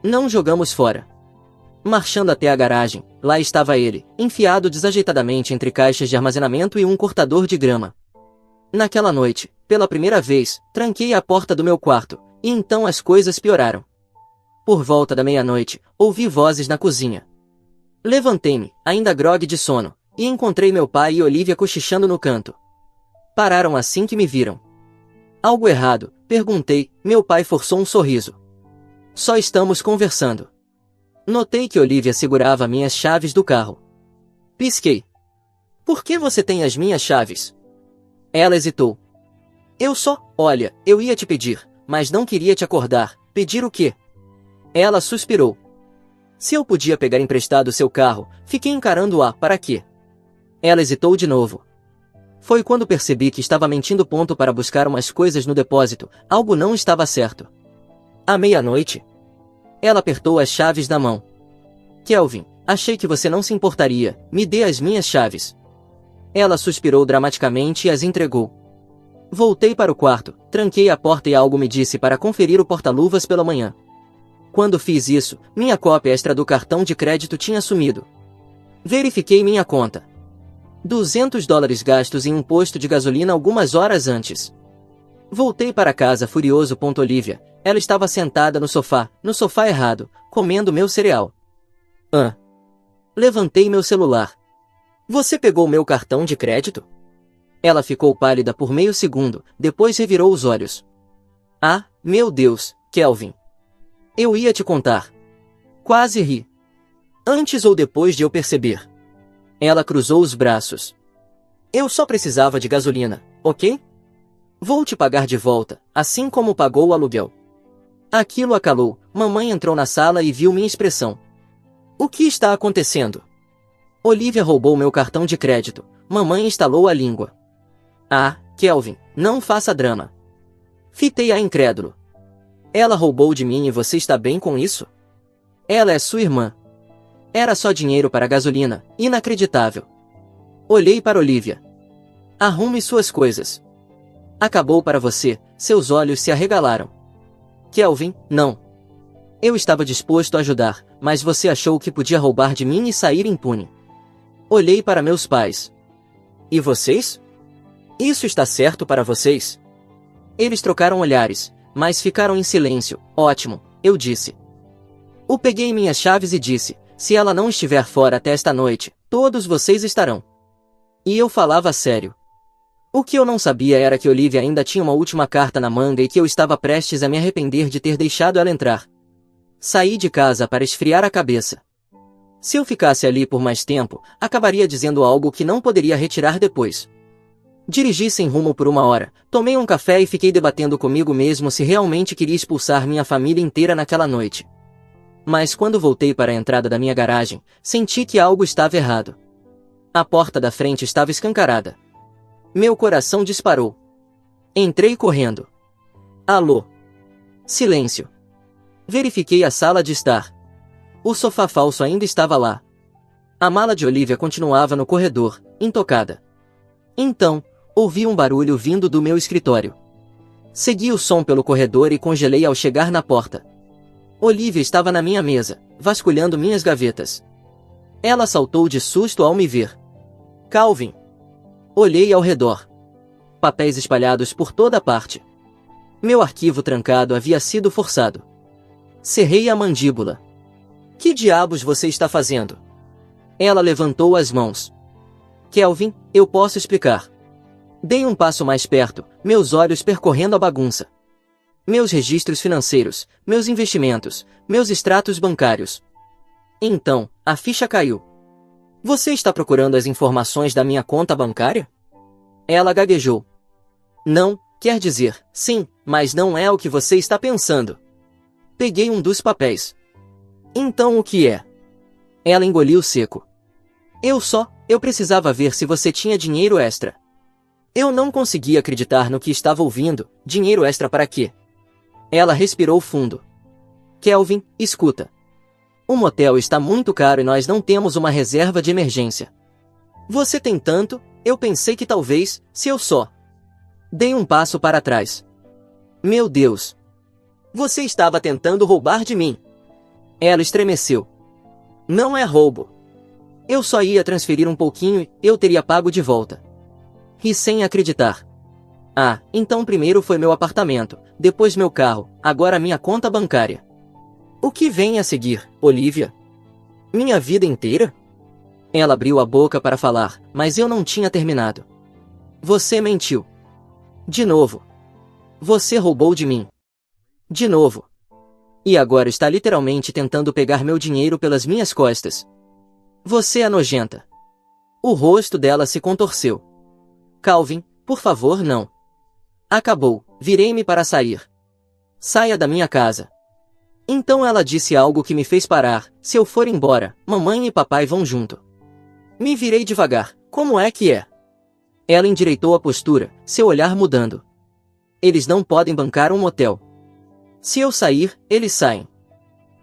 Não jogamos fora. Marchando até a garagem, lá estava ele, enfiado desajeitadamente entre caixas de armazenamento e um cortador de grama. Naquela noite, pela primeira vez, tranquei a porta do meu quarto, e então as coisas pioraram. Por volta da meia-noite, ouvi vozes na cozinha. Levantei-me, ainda grogue de sono, e encontrei meu pai e Olivia cochichando no canto. Pararam assim que me viram. Algo errado? Perguntei, meu pai forçou um sorriso. Só estamos conversando. Notei que Olivia segurava minhas chaves do carro. Pisquei. Por que você tem as minhas chaves? Ela hesitou. Olha, eu ia te pedir, mas não queria te acordar. Pedir o quê? Ela suspirou. Se eu podia pegar emprestado seu carro, fiquei encarando-a, para quê? Ela hesitou de novo. Foi quando percebi que estava mentindo ponto para buscar umas coisas no depósito, algo não estava certo. À meia-noite? Ela apertou as chaves na mão. Kelvin, achei que você não se importaria, me dê as minhas chaves. Ela suspirou dramaticamente e as entregou. Voltei para o quarto, tranquei a porta e algo me disse para conferir o porta-luvas pela manhã. Quando fiz isso, minha cópia extra do cartão de crédito tinha sumido. Verifiquei minha conta. $200 gastos em um posto de gasolina algumas horas antes. Voltei para casa furioso. Olivia, ela estava sentada no sofá errado, comendo meu cereal. Levantei meu celular. Você pegou meu cartão de crédito? Ela ficou pálida por meio segundo, depois revirou os olhos. Ah, meu Deus, Kelvin. Eu ia te contar. Quase ri. Antes ou depois de eu perceber. Ela cruzou os braços. Eu só precisava de gasolina, ok? Vou te pagar de volta, assim como pagou o aluguel. Aquilo a calou. Mamãe entrou na sala e viu minha expressão. O que está acontecendo? Olivia roubou meu cartão de crédito. Mamãe estalou a língua. Ah, Kelvin, não faça drama. Fitei-a incrédulo. Ela roubou de mim e você está bem com isso? Ela é sua irmã. Era só dinheiro para gasolina, inacreditável. Olhei para Olivia. Arrume suas coisas. Acabou para você, seus olhos se arregalaram. Kelvin, não. Eu estava disposto a ajudar, mas você achou que podia roubar de mim e sair impune. Olhei para meus pais. E vocês? Isso está certo para vocês? Eles trocaram olhares, mas ficaram em silêncio. Ótimo, eu disse. Eu peguei minhas chaves e disse, se ela não estiver fora até esta noite, todos vocês estarão. E eu falava sério. O que eu não sabia era que Olivia ainda tinha uma última carta na manga e que eu estava prestes a me arrepender de ter deixado ela entrar. Saí de casa para esfriar a cabeça. Se eu ficasse ali por mais tempo, acabaria dizendo algo que não poderia retirar depois. Dirigi sem rumo por 1 hora, tomei um café e fiquei debatendo comigo mesmo se realmente queria expulsar minha família inteira naquela noite. Mas quando voltei para a entrada da minha garagem, senti que algo estava errado. A porta da frente estava escancarada. Meu coração disparou. Entrei correndo. Alô? Silêncio. Verifiquei a sala de estar. O sofá falso ainda estava lá. A mala de Olivia continuava no corredor, intocada. Então, ouvi um barulho vindo do meu escritório. Segui o som pelo corredor e congelei ao chegar na porta. Olivia estava na minha mesa, vasculhando minhas gavetas. Ela saltou de susto ao me ver. Calvin! Olhei ao redor. Papéis espalhados por toda parte. Meu arquivo trancado havia sido forçado. Cerrei a mandíbula. Que diabos você está fazendo? Ela levantou as mãos. Kelvin, eu posso explicar. Dei um passo mais perto, meus olhos percorrendo a bagunça. Meus registros financeiros, meus investimentos, meus extratos bancários. Então, a ficha caiu. Você está procurando as informações da minha conta bancária? Ela gaguejou. Não, quer dizer, sim, mas não é o que você está pensando. Peguei um dos papéis. Então o que é? Ela engoliu seco. Eu precisava ver se você tinha dinheiro extra. Eu não conseguia acreditar no que estava ouvindo. Dinheiro extra para quê? Ela respirou fundo. Kelvin, escuta. O motel está muito caro e nós não temos uma reserva de emergência. Você tem tanto, eu pensei que talvez, se eu só. Dei um passo para trás. Meu Deus! Você estava tentando roubar de mim. Ela estremeceu. Não é roubo. Eu só ia transferir um pouquinho e eu teria pago de volta. Ri sem acreditar. Ah, então primeiro foi meu apartamento, depois meu carro, agora minha conta bancária. O que vem a seguir, Olivia? Minha vida inteira? Ela abriu a boca para falar, mas eu não tinha terminado. Você mentiu. De novo. Você roubou de mim. De novo. E agora está literalmente tentando pegar meu dinheiro pelas minhas costas. Você é nojenta. O rosto dela se contorceu. Calvin, por favor, não. Acabou, virei-me para sair. Saia da minha casa. Então ela disse algo que me fez parar. Se eu for embora, mamãe e papai vão junto. Me virei devagar. Como é que é? Ela endireitou a postura, seu olhar mudando. Eles não podem bancar um motel. Se eu sair, eles saem.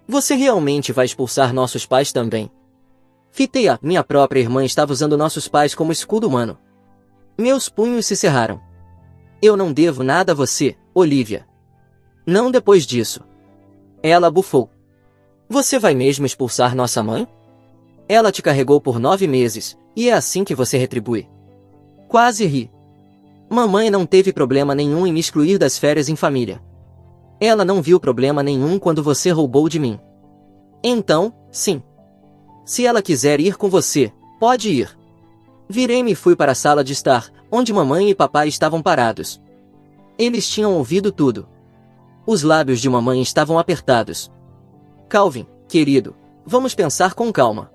Você realmente vai expulsar nossos pais também? Fitei a minha própria irmã estava usando nossos pais como escudo humano. Meus punhos se cerraram. Eu não devo nada a você, Olivia. Não depois disso. Ela bufou. Você vai mesmo expulsar nossa mãe? Ela te carregou por 9 meses, e é assim que você retribui. Quase ri. Mamãe não teve problema nenhum em me excluir das férias em família. Ela não viu problema nenhum quando você roubou de mim. Então, sim. Se ela quiser ir com você, pode ir. Virei-me e fui para a sala de estar, onde mamãe e papai estavam parados. Eles tinham ouvido tudo. Os lábios de mamãe estavam apertados. Calvin, querido, vamos pensar com calma.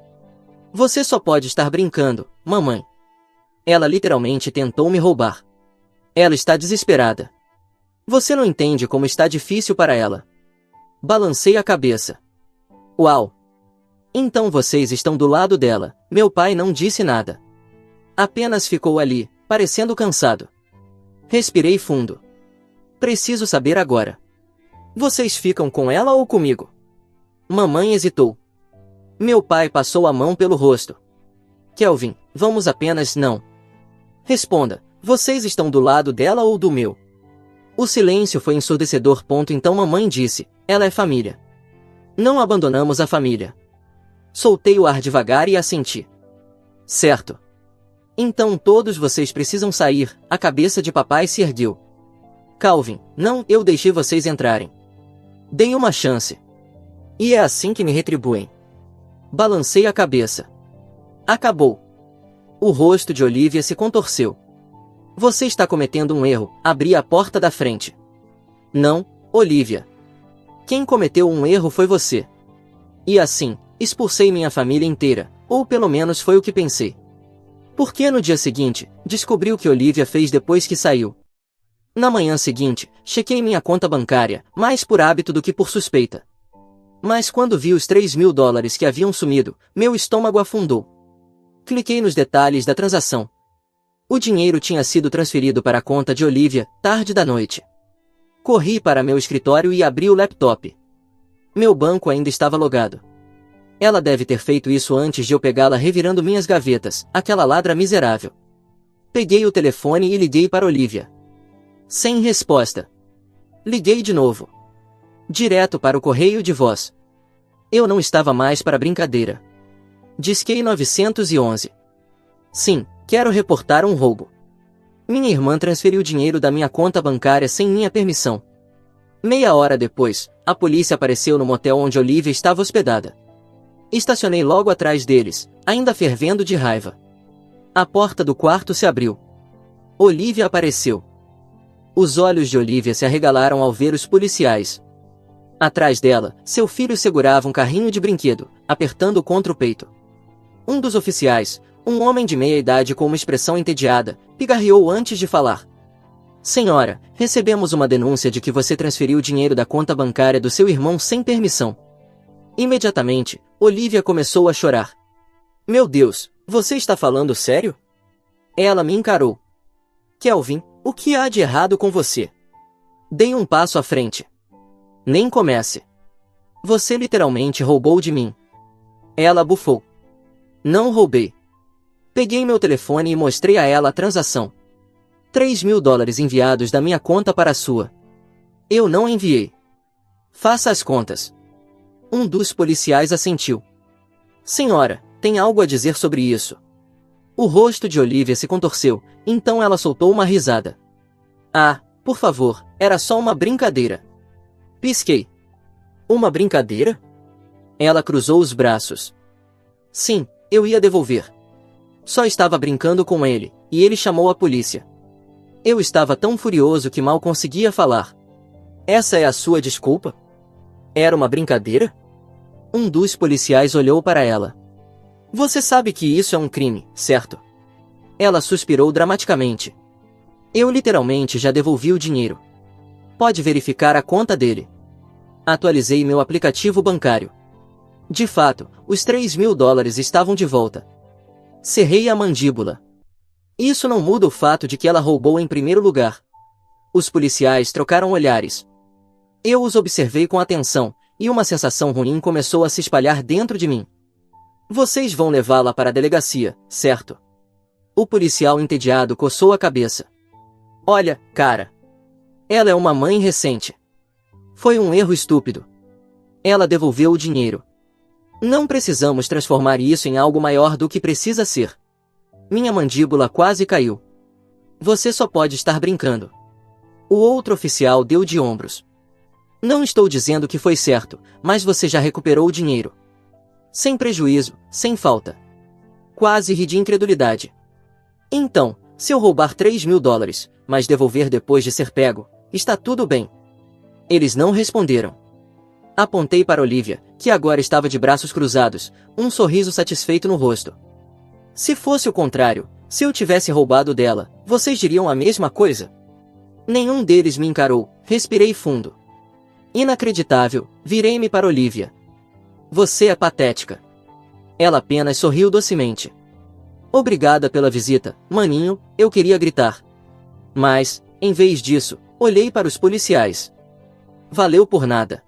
Você só pode estar brincando, mamãe. Ela literalmente tentou me roubar. Ela está desesperada. Você não entende como está difícil para ela. Balancei a cabeça. Uau! Então vocês estão do lado dela. Meu pai não disse nada. Apenas ficou ali, parecendo cansado. Respirei fundo. Preciso saber agora. Vocês ficam com ela ou comigo? Mamãe hesitou. Meu pai passou a mão pelo rosto. Kelvin, vamos apenas não. Responda, vocês estão do lado dela ou do meu? O silêncio foi ensurdecedor. Então mamãe disse, ela é família. Não abandonamos a família. Soltei o ar devagar e assenti. Certo. Então todos vocês precisam sair. A cabeça de papai se ergueu. Calvin, não, eu deixei vocês entrarem. Dei uma chance. E é assim que me retribuem. Balancei a cabeça. Acabou. O rosto de Olivia se contorceu. Você está cometendo um erro. Abri a porta da frente. Não, Olivia. Quem cometeu um erro foi você. E assim, expulsei minha família inteira, ou pelo menos foi o que pensei. Porque no dia seguinte, descobri o que Olivia fez depois que saiu. Na manhã seguinte, chequei minha conta bancária, mais por hábito do que por suspeita. Mas quando vi os $3.000 que haviam sumido, meu estômago afundou. Cliquei nos detalhes da transação. O dinheiro tinha sido transferido para a conta de Olivia, tarde da noite. Corri para meu escritório e abri o laptop. Meu banco ainda estava logado. Ela deve ter feito isso antes de eu pegá-la revirando minhas gavetas, aquela ladra miserável. Peguei o telefone e liguei para Olivia. Sem resposta. Liguei de novo. Direto para o correio de voz. Eu não estava mais para brincadeira. Disquei 911. Sim, quero reportar um roubo. Minha irmã transferiu dinheiro da minha conta bancária sem minha permissão. Meia hora depois, a polícia apareceu no motel onde Olivia estava hospedada. Estacionei logo atrás deles, ainda fervendo de raiva. A porta do quarto se abriu. Olivia apareceu. Os olhos de Olivia se arregalaram ao ver os policiais. Atrás dela, seu filho segurava um carrinho de brinquedo, apertando contra o peito. Um dos oficiais, um homem de meia idade com uma expressão entediada, pigarreou antes de falar. Senhora, recebemos uma denúncia de que você transferiu dinheiro da conta bancária do seu irmão sem permissão. Imediatamente, Olivia começou a chorar. Meu Deus, você está falando sério? Ela me encarou. Kelvin, o que há de errado com você? Dei um passo à frente. Nem comece. Você literalmente roubou de mim. Ela bufou. Não roubei. Peguei meu telefone e mostrei a ela a transação. $3.000 enviados da minha conta para a sua. Eu não enviei. Faça as contas. Um dos policiais assentiu. Senhora, tem algo a dizer sobre isso? O rosto de Olivia se contorceu, então ela soltou uma risada. Ah, por favor, era só uma brincadeira. Pisquei. Uma brincadeira? Ela cruzou os braços. Sim, eu ia devolver. Só estava brincando com ele, e ele chamou a polícia. Eu estava tão furioso que mal conseguia falar. Essa é a sua desculpa? Era uma brincadeira? Um dos policiais olhou para ela. Você sabe que isso é um crime, certo? Ela suspirou dramaticamente. Eu literalmente já devolvi o dinheiro. Pode verificar a conta dele. Atualizei meu aplicativo bancário. De fato, os $3.000 estavam de volta. Cerrei a mandíbula. Isso não muda o fato de que ela roubou em primeiro lugar. Os policiais trocaram olhares. Eu os observei com atenção, e uma sensação ruim começou a se espalhar dentro de mim. Vocês vão levá-la para a delegacia, certo? O policial entediado coçou a cabeça. Olha, cara. Ela é uma mãe recente. Foi um erro estúpido. Ela devolveu o dinheiro. Não precisamos transformar isso em algo maior do que precisa ser. Minha mandíbula quase caiu. Você só pode estar brincando. O outro oficial deu de ombros. Não estou dizendo que foi certo, mas você já recuperou o dinheiro. Sem prejuízo, sem falta. Quase ri de incredulidade. Então, se eu roubar $3.000, mas devolver depois de ser pego, está tudo bem. Eles não responderam. Apontei para Olivia, que agora estava de braços cruzados, um sorriso satisfeito no rosto. Se fosse o contrário, se eu tivesse roubado dela, vocês diriam a mesma coisa? Nenhum deles me encarou, respirei fundo. Inacreditável, virei-me para Olivia. Você é patética. Ela apenas sorriu docemente. Obrigada pela visita, maninho, eu queria gritar. Mas, em vez disso, olhei para os policiais. Valeu por nada.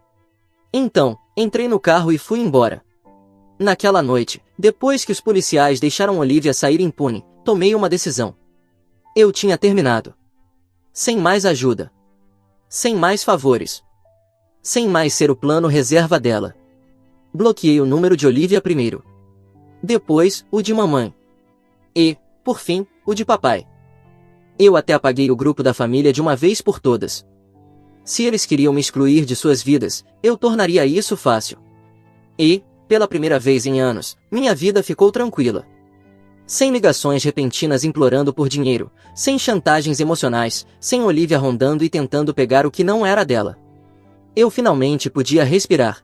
Então, entrei no carro e fui embora. Naquela noite, depois que os policiais deixaram Olivia sair impune, tomei uma decisão. Eu tinha terminado. Sem mais ajuda. Sem mais favores. Sem mais ser o plano reserva dela. Bloqueei o número de Olivia primeiro. Depois, o de mamãe. E, por fim, o de papai. Eu até apaguei o grupo da família de uma vez por todas. Se eles queriam me excluir de suas vidas, eu tornaria isso fácil. E, pela primeira vez em anos, minha vida ficou tranquila. Sem ligações repentinas implorando por dinheiro, sem chantagens emocionais, sem Olivia rondando e tentando pegar o que não era dela. Eu finalmente podia respirar.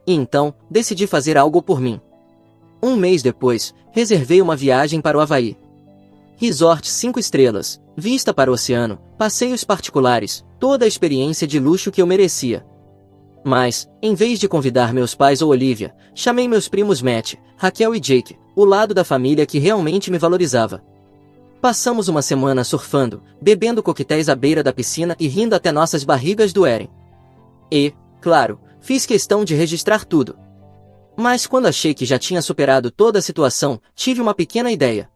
E então, decidi fazer algo por mim. Um mês depois, reservei uma viagem para o Havaí. Resort 5 estrelas, vista para o oceano, passeios particulares, toda a experiência de luxo que eu merecia. Mas, em vez de convidar meus pais ou Olivia, chamei meus primos Matt, Raquel e Jake, o lado da família que realmente me valorizava. Passamos uma semana surfando, bebendo coquetéis à beira da piscina e rindo até nossas barrigas doerem. E, claro, fiz questão de registrar tudo. Mas quando achei que já tinha superado toda a situação, tive uma pequena ideia.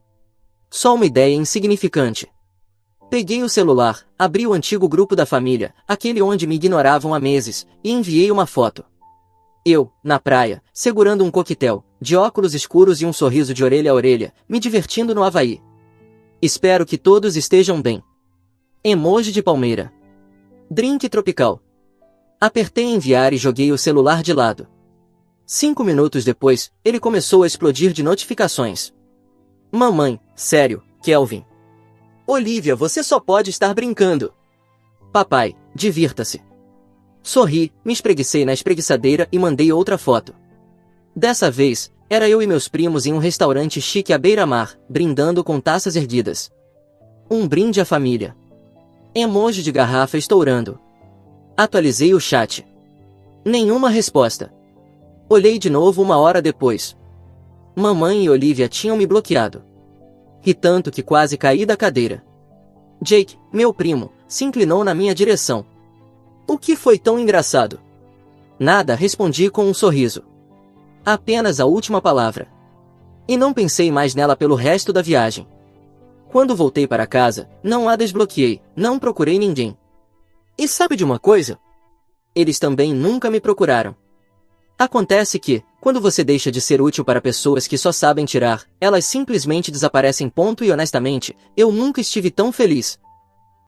Só uma ideia insignificante. Peguei o celular, abri o antigo grupo da família, aquele onde me ignoravam há meses, e enviei uma foto. Eu, na praia, segurando um coquetel, de óculos escuros e um sorriso de orelha a orelha, me divertindo no Havaí. Espero que todos estejam bem. Emoji de palmeira. Drink tropical. Apertei enviar e joguei o celular de lado. 5 minutos depois, ele começou a explodir de notificações. Mamãe, sério, Kelvin. Olivia, você só pode estar brincando. Papai, divirta-se. Sorri, me espreguicei na espreguiçadeira e mandei outra foto. Dessa vez, era eu e meus primos em um restaurante chique à beira-mar, brindando com taças erguidas. Um brinde à família. Emoji de garrafa estourando. Atualizei o chat. Nenhuma resposta. Olhei de novo uma hora depois. Mamãe e Olivia tinham me bloqueado. Ri tanto que quase caí da cadeira. Jake, meu primo, se inclinou na minha direção. O que foi tão engraçado? Nada, respondi com um sorriso. Apenas a última palavra. E não pensei mais nela pelo resto da viagem. Quando voltei para casa, não a desbloqueei, não procurei ninguém. E sabe de uma coisa? Eles também nunca me procuraram. Acontece que, quando você deixa de ser útil para pessoas que só sabem tirar, elas simplesmente desaparecem. E honestamente, eu nunca estive tão feliz.